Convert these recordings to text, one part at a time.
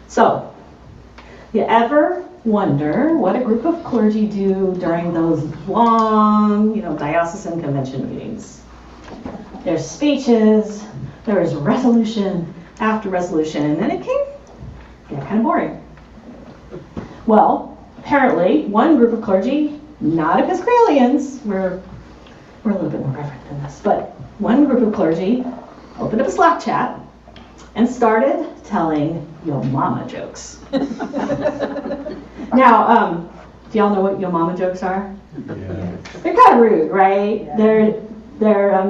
So, you ever wonder what a group of clergy do during those long, diocesan convention meetings? There's speeches, there's resolution after resolution, and then it can get kind of boring. Well, apparently, one group of clergy, not Episcopalians, we're a little bit more reverent than this, but one group of clergy opened up a Slack chat and started telling yo mama jokes. Now, do y'all know what yo mama jokes are? Yeah. They're kind of rude, right? Yeah. They're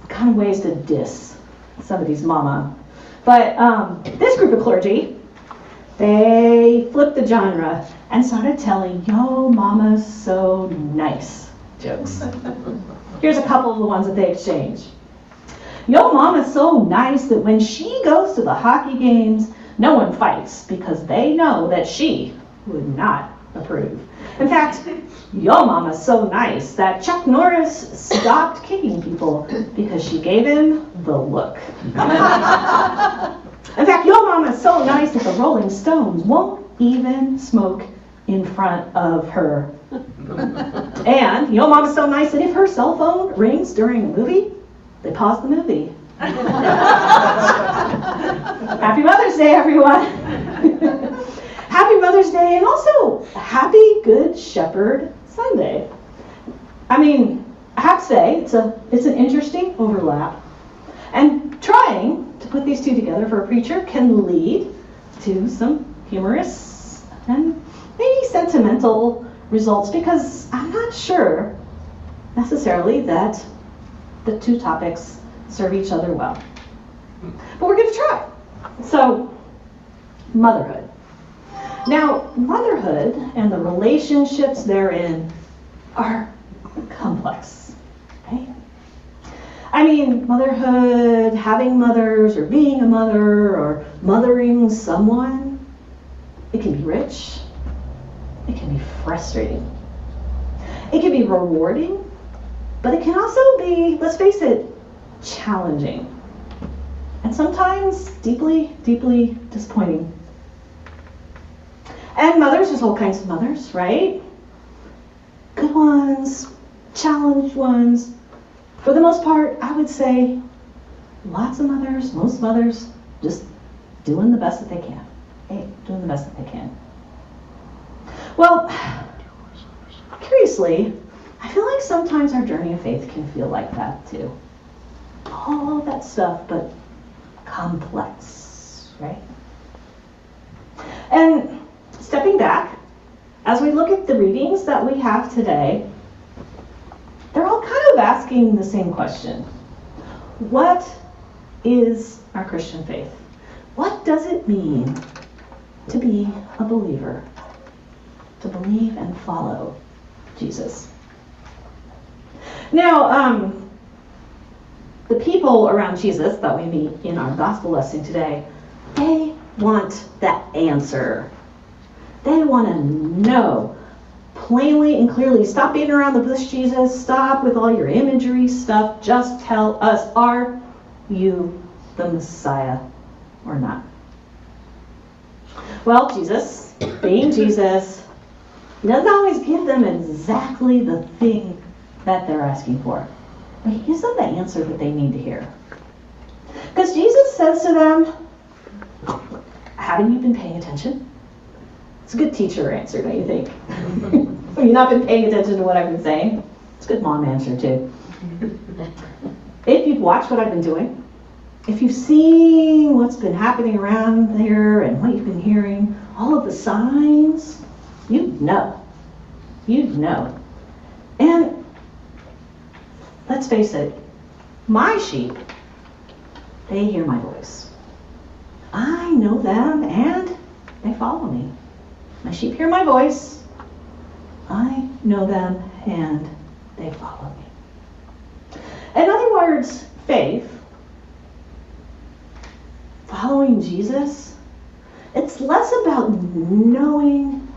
kind of ways to diss somebody's mama. But this group of clergy, they flipped the genre and started telling yo mama's so nice jokes. Here's a couple of the ones that they exchanged. Yo mama's so nice that when she goes to the hockey games, no one fights because they know that she would not approve. In fact, yo mama's so nice that Chuck Norris stopped kicking people because she gave him the look. In fact, yo mama's so nice that the Rolling Stones won't even smoke in front of her. And yo mama's so nice that if her cell phone rings during a movie, they pause the movie. Happy Mother's Day, everyone. Happy Mother's Day, and also Happy Good Shepherd Sunday. I mean, I have to say, it's an interesting overlap. And trying to put these two together for a preacher can lead to some humorous and maybe sentimental results, because I'm not sure necessarily that the two topics serve each other well. But we're going to try. So, motherhood. Now, motherhood and the relationships therein are complex, right? I mean, motherhood, having mothers, or being a mother, or mothering someone, it can be rich, it can be frustrating, it can be rewarding, but it can also be, let's face it, challenging, and sometimes deeply, deeply disappointing. And mothers, there's all kinds of mothers, right? Good ones, challenged ones. For the most part, I would say lots of mothers, most mothers, just doing the best that they can. Hey, doing the best that they can. Well, curiously, I feel like sometimes our journey of faith can feel like that too. All that stuff, but complex, right? And stepping back, as we look at the readings that we have today, they're all kind of asking the same question. What is our Christian faith? What does it mean to be a believer? To believe and follow Jesus? Now, the people around Jesus that we meet in our gospel lesson today, they want that answer. They want to know plainly and clearly. Stop beating around the bush, Jesus. Stop with all your imagery stuff. Just tell us, are you the Messiah or not? Well, Jesus, being Jesus, he doesn't always give them exactly the thing that they're asking for. But he gives them the answer that they need to hear. Because Jesus says to them, haven't you been paying attention? It's a good teacher answer, don't you think? Have you not been paying attention to what I've been saying? It's a good mom answer, too. If you've watched what I've been doing, if you've seen what's been happening around here and what you've been hearing, all of the signs, you'd know. You'd know. And let's face it, my sheep, they hear my voice. I know them and they follow me. My sheep hear my voice. I know them and they follow me. In other words, faith, following Jesus, it's less about knowing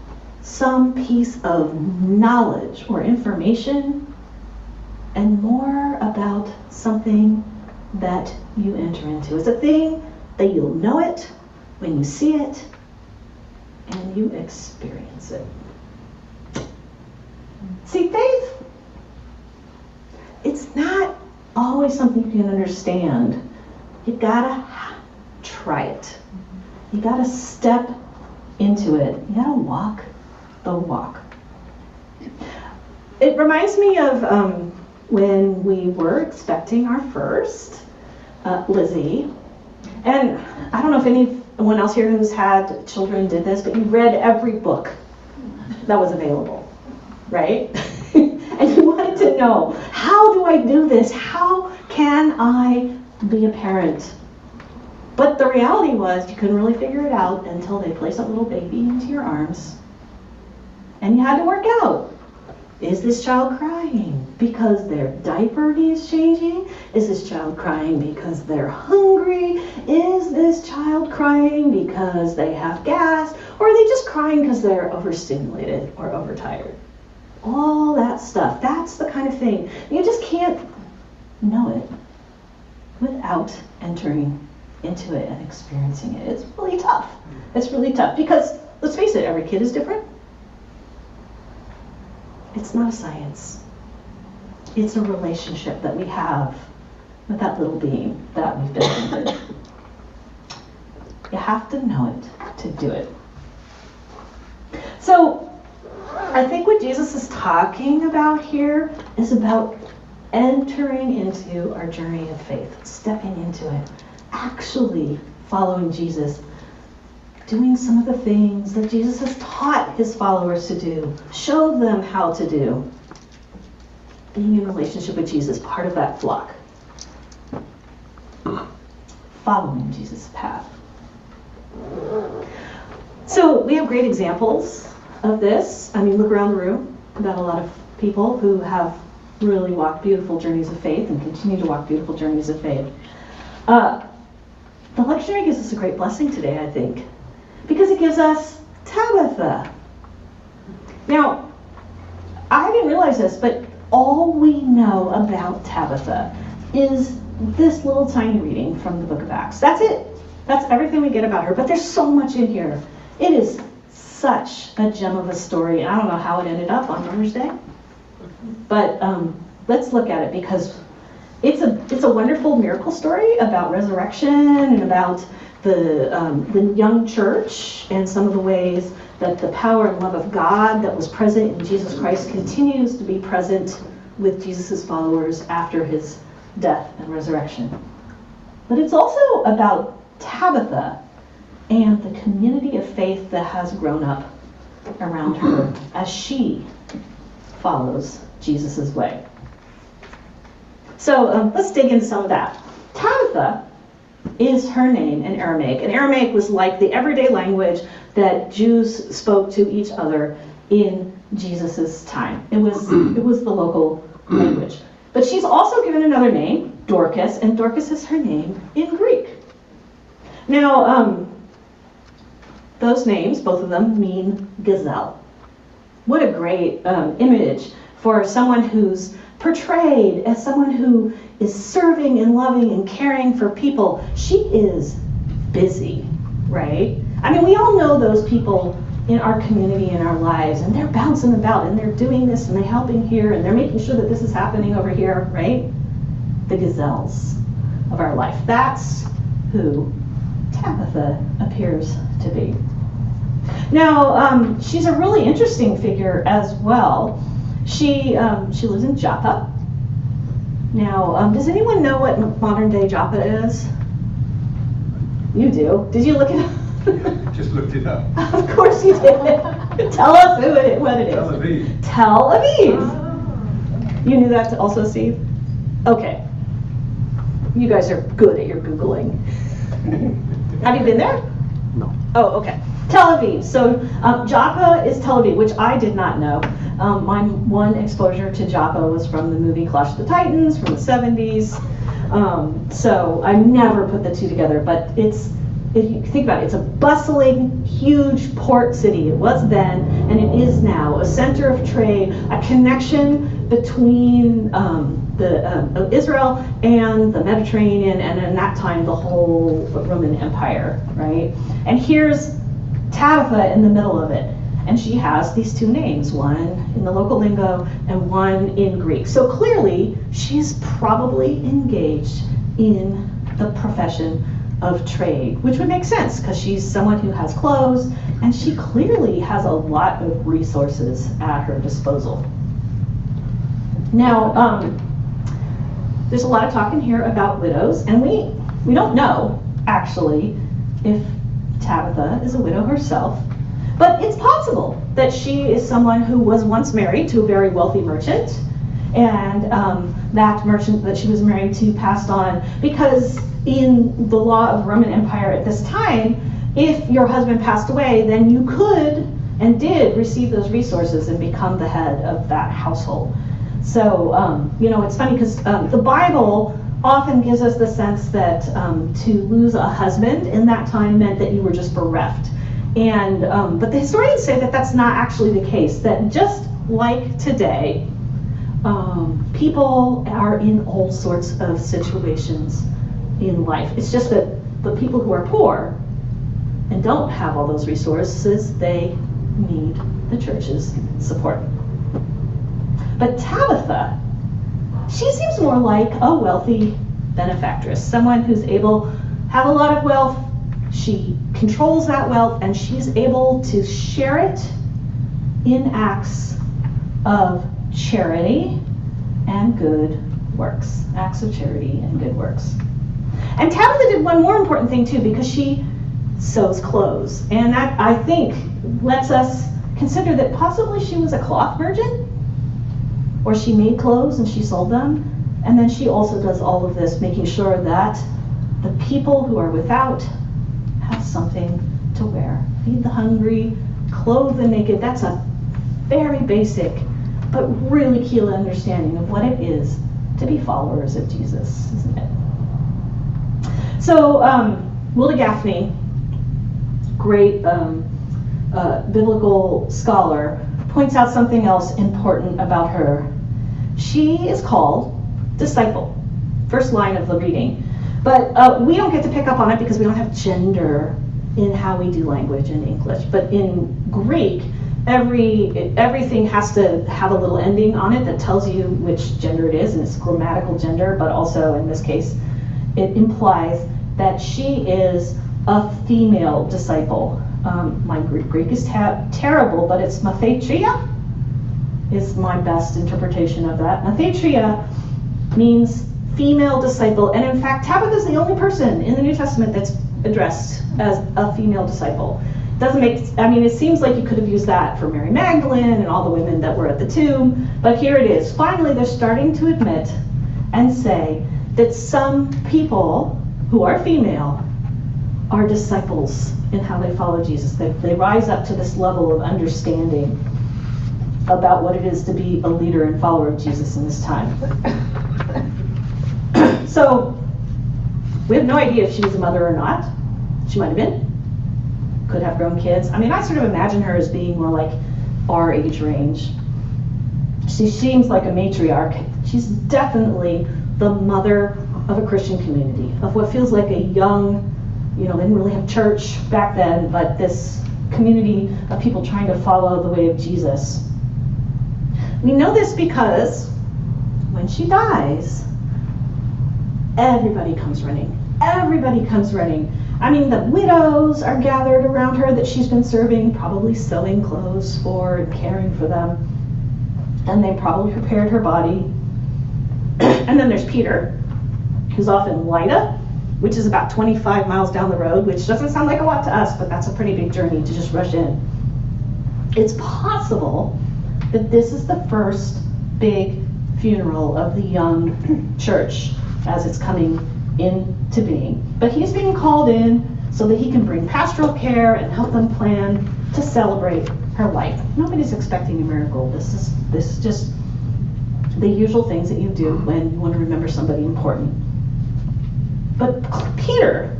some piece of knowledge or information and more about something that you enter into. It's a thing that you'll know it when you see it, and you experience it. See, faith, it's not always something you can understand. You gotta try it. You gotta step into it. You gotta walk the walk. It reminds me of when we were expecting our first, Lizzie. And I don't know if anyone else here who's had children did this, but you read every book that was available, right? And you wanted to know, how do I do this? How can I be a parent? But the reality was you couldn't really figure it out until they placed that little baby into your arms. And you had to work out. Is this child crying because their diaper needs changing? Is this child crying because they're hungry? Is this child crying because they have gas? Or are they just crying because they're overstimulated or overtired? All that stuff, that's the kind of thing. You just can't know it without entering into it and experiencing it. It's really tough. It's really tough because, let's face it, every kid is different. It's not a science. It's a relationship that we have with that little being that we've been given. You have to know it to do it. So, I think what Jesus is talking about here is about entering into our journey of faith, stepping into it, actually following Jesus, doing some of the things that Jesus has taught his followers to do, showed them how to do. Being in relationship with Jesus, part of that flock. Following Jesus' path. So we have great examples of this. I mean, look around the room. We've got a lot of people who have really walked beautiful journeys of faith and continue to walk beautiful journeys of faith. The lectionary gives us a great blessing today, I think, because it gives us Tabitha. Now, I didn't realize this, but all we know about Tabitha is this little tiny reading from the book of Acts. That's it. That's everything we get about her, but there's so much in here. It is such a gem of a story, and I don't know how it ended up on Mother's Day, but let's look at it because it's a wonderful miracle story about resurrection and about the young church and some of the ways that the power and love of God that was present in Jesus Christ continues to be present with Jesus' followers after his death and resurrection. But it's also about Tabitha and the community of faith that has grown up around her as she follows Jesus' way. So let's dig into some of that. Tabitha is her name in Aramaic. And Aramaic was like the everyday language that Jews spoke to each other in Jesus' time. It was the local language. But she's also given another name, Dorcas, and Dorcas is her name in Greek. Now, those names, both of them, mean gazelle. What a great image for someone who's portrayed as someone who is serving and loving and caring for people. She is busy, right? I mean, we all know those people in our community, in our lives, and they're bouncing about, and they're doing this, and they're helping here, and they're making sure that this is happening over here, right? The gazelles of our life. That's who Tabitha appears to be. Now, she's a really interesting figure as well. She lives in Joppa. Now, does anyone know what modern day Joppa is? You do. Did you look it up? Just looked it up. Of course you did. Tell us what it is. Tel Aviv. Tel Aviv. You knew that also, Steve? Okay. You guys are good at your Googling. Have you been there? No. Oh, okay. Tel Aviv. So Joppa is Tel Aviv, which I did not know. My one exposure to Joppa was from the movie Clash of the Titans from the 70s. So I never put the two together, but if you think about it, it's a bustling, huge port city. It was then, and it is now, a center of trade, a connection between Israel and the Mediterranean, and in that time, the whole Roman Empire, right? And here's Tabitha in the middle of it. And she has these two names, one in the local lingo and one in Greek. So clearly, she's probably engaged in the profession of trade, which would make sense because she's someone who has clothes, and she clearly has a lot of resources at her disposal. Now, there's a lot of talk in here about widows, and we don't know, actually, if Tabitha is a widow herself. But it's possible that she is someone who was once married to a very wealthy merchant, and that merchant that she was married to passed on, because in the law of the Roman Empire at this time, if your husband passed away, then you could and did receive those resources and become the head of that household. So, it's funny because the Bible often gives us the sense that to lose a husband in that time meant that you were just bereft. And but the historians say that that's not actually the case, that just like today, people are in all sorts of situations in life. It's just that the people who are poor and don't have all those resources, they need the church's support. But Tabitha, she seems more like a wealthy benefactress, someone who's able to have a lot of wealth. She controls that wealth, and she's able to share it in acts of charity and good works. Acts of charity and good works. And Tabitha did one more important thing too, because she sews clothes. And that, I think, lets us consider that possibly she was a cloth merchant, or she made clothes and she sold them. And then she also does all of this, making sure that the people who are without have something to wear. Feed the hungry, clothe the naked. That's a very basic, but really key understanding of what it is to be followers of Jesus, isn't it? So, Wilda Gaffney, great biblical scholar, points out something else important about her. She is called disciple. First line of the reading. But we don't get to pick up on it because we don't have gender in how we do language in English. But in Greek, everything has to have a little ending on it that tells you which gender it is, and it's grammatical gender, but also in this case, it implies that she is a female disciple. My Greek is terrible, but it's mathetria is my best interpretation of that. Mathetria means female disciple, and in fact, Tabitha is the only person in the New Testament that's addressed as a female disciple. It seems like you could have used that for Mary Magdalene and all the women that were at the tomb, but here it is. Finally, they're starting to admit and say that some people who are female are disciples in how they follow Jesus. They rise up to this level of understanding about what it is to be a leader and follower of Jesus in this time. So, we have no idea if she was a mother or not. She might have been. Could have grown kids. I sort of imagine her as being more like our age range. She seems like a matriarch. She's definitely the mother of a Christian community, of what feels like a young, they didn't really have church back then, but this community of people trying to follow the way of Jesus. We know this because when she dies, everybody comes running. Everybody comes running. The widows are gathered around her that she's been serving, probably sewing clothes for and caring for them. And they probably prepared her body. And then there's Peter, who's off in Lydda, which is about 25 miles down the road, which doesn't sound like a lot to us, but that's a pretty big journey to just rush in. It's possible that this is the first big funeral of the young church as it's coming into being. But he's being called in so that he can bring pastoral care and help them plan to celebrate her life. Nobody's expecting a miracle. This is just the usual things that you do when you want to remember somebody important. But Peter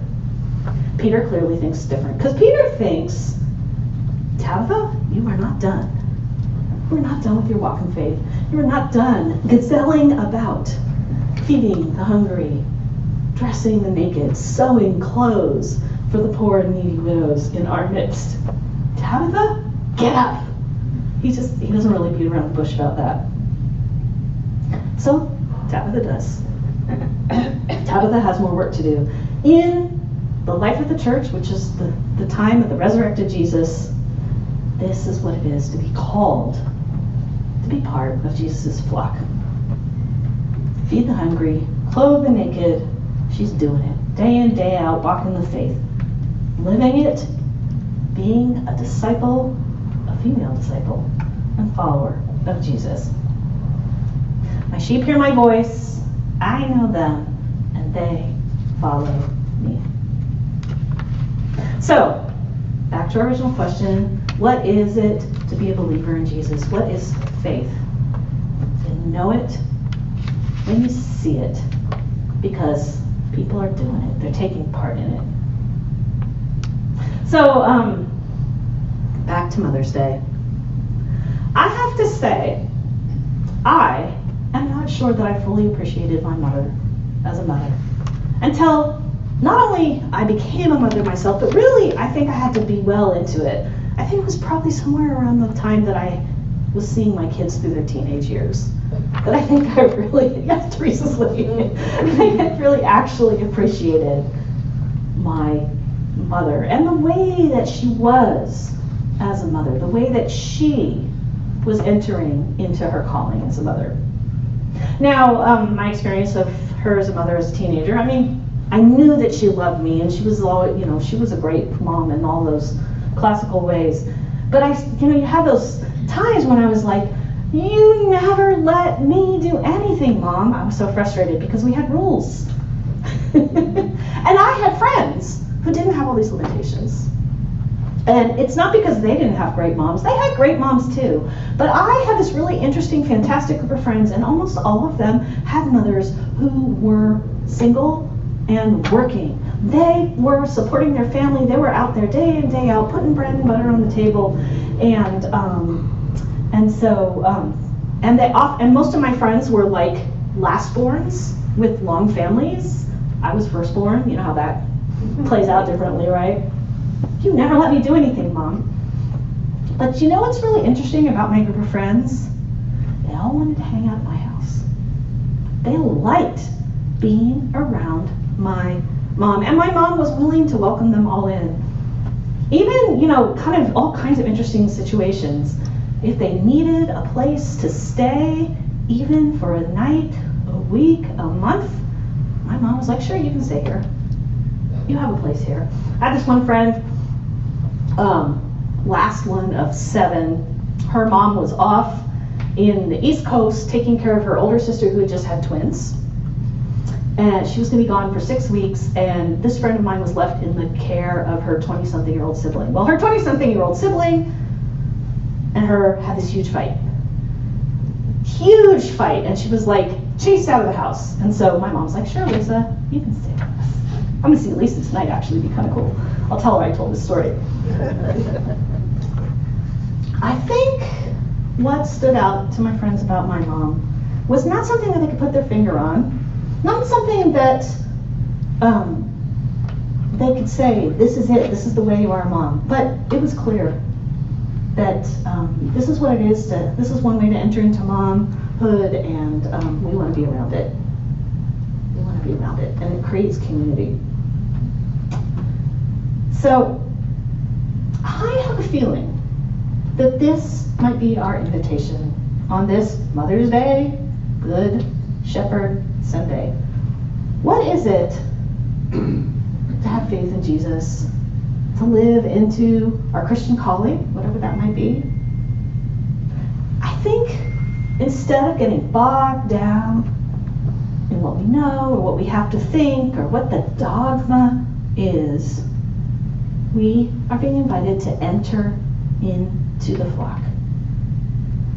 clearly thinks different, because Peter thinks, Tabitha, you are not done. We're not done with your walk in faith. You're not done gazelling about, feeding the hungry, dressing the naked, sewing clothes, for the poor and needy widows in our midst. Tabitha, get up. He doesn't really beat around the bush about that. So Tabitha does. Tabitha has more work to do. In the life of the church, which is the time of the resurrected Jesus, this is what it is to be called to be part of Jesus' flock. Feed the hungry, clothe the naked. She's doing it day in, day out, walking the faith, living it, being a disciple, a female disciple, and follower of Jesus. My sheep hear my voice, I know them, and they follow me. So, back to our original question, what is it to be a believer in Jesus? What is faith? You know it when you see it, because people are doing it. They're taking part in it. So, back to Mother's Day. I have to say, I am not sure that I fully appreciated my mother as a mother until not only I became a mother myself, but really I think I had to be well into it. I think it was probably somewhere around the time that I was seeing my kids through their teenage years that I think I really, yes, Teresa's looking, I had really actually appreciated my mother and the way that she was as a mother, the way that she was entering into her calling as a mother. Now, my experience of her as a mother as a teenager, I mean, I knew that she loved me and she was always, she was a great mom in all those classical ways. But you have those times when I was like, you never let me do anything, Mom. I was so frustrated because we had rules. And I had friends who didn't have all these limitations. And it's not because they didn't have great moms. They had great moms too. But I had this really interesting, fantastic group of friends, and almost all of them had mothers who were single and working. They were supporting their family. They were out there day in, day out, putting bread and butter on the table. And most of my friends were like lastborns with long families. I was firstborn. You know how that plays out differently, right? You never let me do anything, Mom. But you know what's really interesting about my group of friends? They all wanted to hang out at my house. They liked being around my mom. And my mom was willing to welcome them all in. Even, kind of all kinds of interesting situations. If they needed a place to stay, even for a night, a week, a month, my mom was like, sure, you can stay here. You have a place here. I had this one friend, last one of 7. Her mom was off in the East Coast taking care of her older sister who had just had twins. And she was going to be gone for 6 weeks, and this friend of mine was left in the care of her 20-something-year-old sibling. Well, her 20-something-year-old sibling and her had this huge fight. Huge fight, and she was like chased out of the house. And so my mom's like, sure, Lisa, you can stay with us. I'm going to see Lisa tonight, actually. It'd be kind of cool. I'll tell her I told this story. I think what stood out to my friends about my mom was not something that they could put their finger on, not something that they could say, this is it, this is the way you are, Mom. But it was clear that this is what it is this is one way to enter into momhood, and we want to be around it. We want to be around it, and it creates community. So I have a feeling that this might be our invitation on this Mother's Day, Good Shepherd Sunday. What is it to have faith in Jesus, to live into our Christian calling, whatever that might be? I think instead of getting bogged down in what we know or what we have to think or what the dogma is, we are being invited to enter into the flock,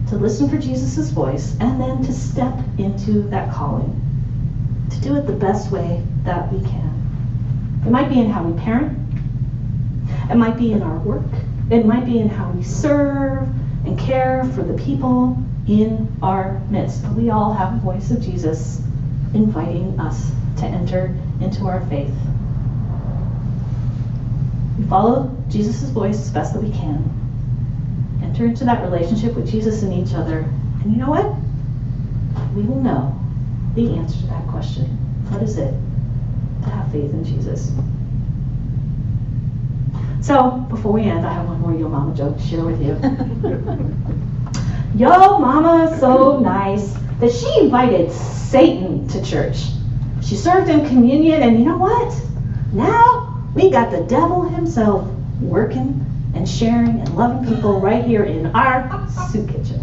to listen for Jesus' voice, and then to step into that calling, to do it the best way that we can. It might be in how we parent, it might be in our work, it might be in how we serve and care for the people in our midst. But we all have a voice of Jesus inviting us to enter into our faith. We follow Jesus' voice as best that we can. Enter into that relationship with Jesus and each other. And you know what? We will know the answer to that question. What is it to have faith in Jesus? So, before we end, I have one more Yo Mama joke to share with you. Yo Mama so nice that she invited Satan to church. She served him communion, and you know what? Now we got the devil himself working and sharing and loving people right here in our soup kitchen.